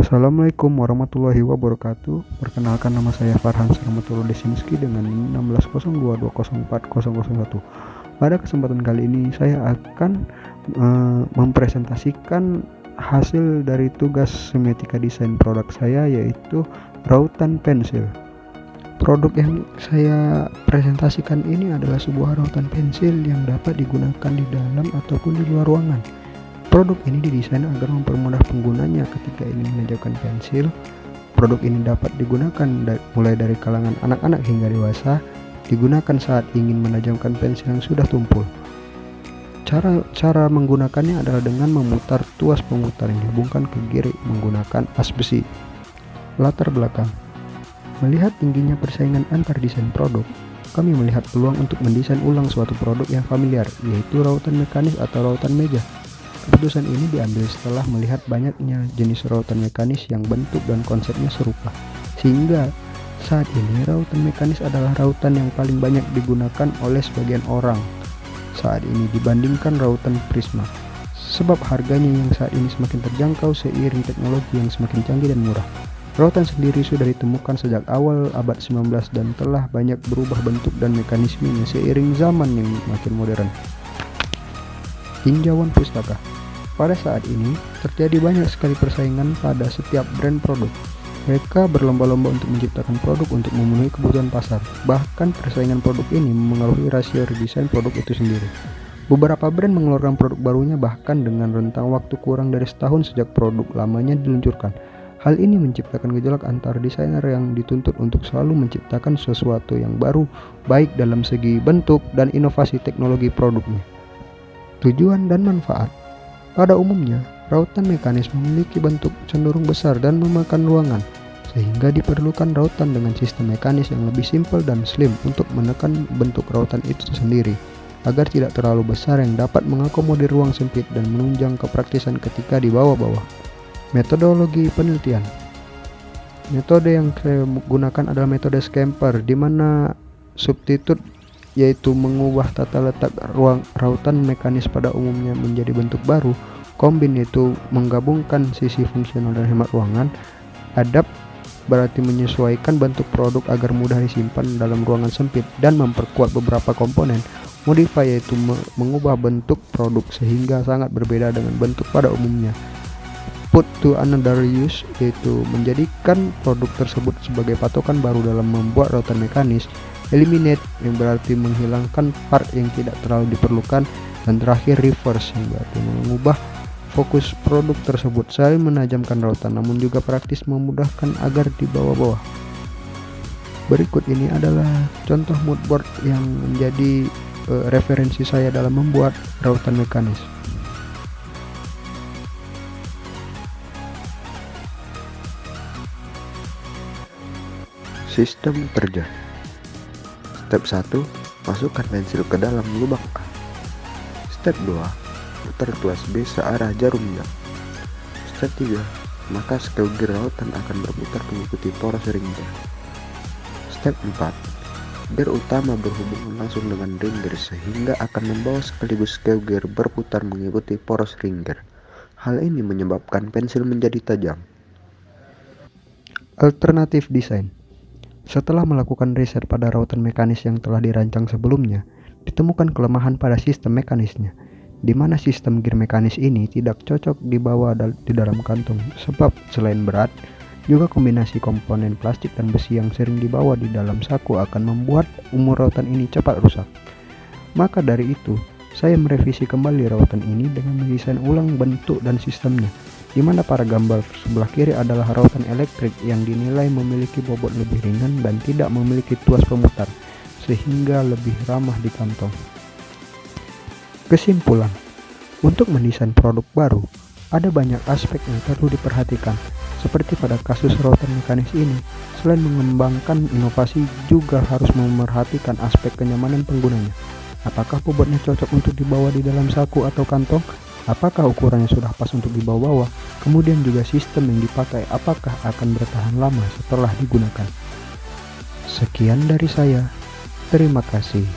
Assalamualaikum warahmatullahi wabarakatuh. Perkenalkan, nama saya Farhan Selamatullah Desinski dengan NIM 1602204001. Pada kesempatan kali ini saya akan mempresentasikan hasil dari tugas semiotika desain produk saya, yaitu rautan pensil. Produk yang saya presentasikan ini adalah sebuah rautan pensil yang dapat digunakan di dalam ataupun di luar ruangan. Produk ini didesain agar mempermudah penggunanya ketika ingin menajamkan pensil. Produk ini dapat digunakan mulai dari kalangan anak-anak hingga dewasa, digunakan saat ingin menajamkan pensil yang sudah tumpul. Cara menggunakannya adalah dengan memutar tuas pemutar yang dihubungkan ke kiri menggunakan as besi. Latar belakang: melihat tingginya persaingan antar desain produk, kami melihat peluang untuk mendesain ulang suatu produk yang familiar, yaitu rautan mekanis atau rautan meja. Keputusan ini diambil setelah melihat banyaknya jenis rautan mekanis yang bentuk dan konsepnya serupa, sehingga saat ini rautan mekanis adalah rautan yang paling banyak digunakan oleh sebagian orang saat ini dibandingkan rautan prisma, sebab harganya yang saat ini semakin terjangkau seiring teknologi yang semakin canggih dan murah. Rautan sendiri sudah ditemukan sejak awal abad 19 dan telah banyak berubah bentuk dan mekanismenya seiring zaman yang makin modern. Tinjauan pustaka: pada saat ini terjadi banyak sekali persaingan pada setiap brand produk. Mereka berlomba-lomba untuk menciptakan produk untuk memenuhi kebutuhan pasar. Bahkan persaingan produk ini memengaruhi rasio redesain produk itu sendiri. Beberapa brand mengeluarkan produk barunya bahkan dengan rentang waktu kurang dari setahun sejak produk lamanya diluncurkan. Hal ini menciptakan gejolak antar desainer yang dituntut untuk selalu menciptakan sesuatu yang baru, baik dalam segi bentuk dan inovasi teknologi produknya. Tujuan dan manfaat: pada umumnya, rautan mekanis memiliki bentuk cenderung besar dan memakan ruangan, sehingga diperlukan rautan dengan sistem mekanis yang lebih simpel dan slim untuk menekan bentuk rautan itu sendiri, agar tidak terlalu besar yang dapat mengakomodir ruang sempit dan menunjang kepraktisan ketika di bawah-bawah. Metodologi penelitian: metode yang saya gunakan adalah metode Scamper, di mana substitut yaitu mengubah tata letak ruang rautan mekanis pada umumnya menjadi bentuk baru. Kombin yaitu menggabungkan sisi fungsional dan hemat ruangan. Adapt berarti menyesuaikan bentuk produk agar mudah disimpan dalam ruangan sempit dan memperkuat beberapa komponen. Modify yaitu mengubah bentuk produk sehingga sangat berbeda dengan bentuk pada umumnya. Put to another use yaitu menjadikan produk tersebut sebagai patokan baru dalam membuat rautan mekanis. Eliminate yang berarti menghilangkan part yang tidak terlalu diperlukan. Dan terakhir reverse yang berarti mengubah fokus produk tersebut selain menajamkan rautan namun juga praktis memudahkan agar di bawah-bawah. Berikut ini adalah contoh moodboard yang menjadi referensi saya dalam membuat rautan mekanis. Sistem kerja. Step 1, masukkan pensil ke dalam lubang A. Step 2, putar tuas B searah jarum jam. Step 3, maka scale gear rautan akan berputar mengikuti poros ring-gear. Step 4, gear utama berhubungan langsung dengan ring-gear sehingga akan membawa sekaligus scale gear berputar mengikuti poros ring-gear. Hal ini menyebabkan pensil menjadi tajam. Alternatif desain: setelah melakukan riset pada rautan mekanis yang telah dirancang sebelumnya, ditemukan kelemahan pada sistem mekanisnya, di mana sistem gear mekanis ini tidak cocok dibawa di dalam kantung, sebab selain berat, juga kombinasi komponen plastik dan besi yang sering dibawa di dalam saku akan membuat umur rautan ini cepat rusak. Maka dari itu, saya merevisi kembali rautan ini dengan mendesain ulang bentuk dan sistemnya, di mana pada gambar sebelah kiri adalah rautan elektrik yang dinilai memiliki bobot lebih ringan dan tidak memiliki tuas pemutar, sehingga lebih ramah di kantong. Kesimpulan: untuk mendesain produk baru, ada banyak aspek yang perlu diperhatikan. Seperti pada kasus rautan mekanis ini, selain mengembangkan inovasi, juga harus memerhatikan aspek kenyamanan penggunanya. Apakah bobotnya cocok untuk dibawa di dalam saku atau kantong? Apakah ukurannya sudah pas untuk dibawa-bawa? Kemudian juga sistem yang dipakai apakah akan bertahan lama setelah digunakan. Sekian dari saya. Terima kasih.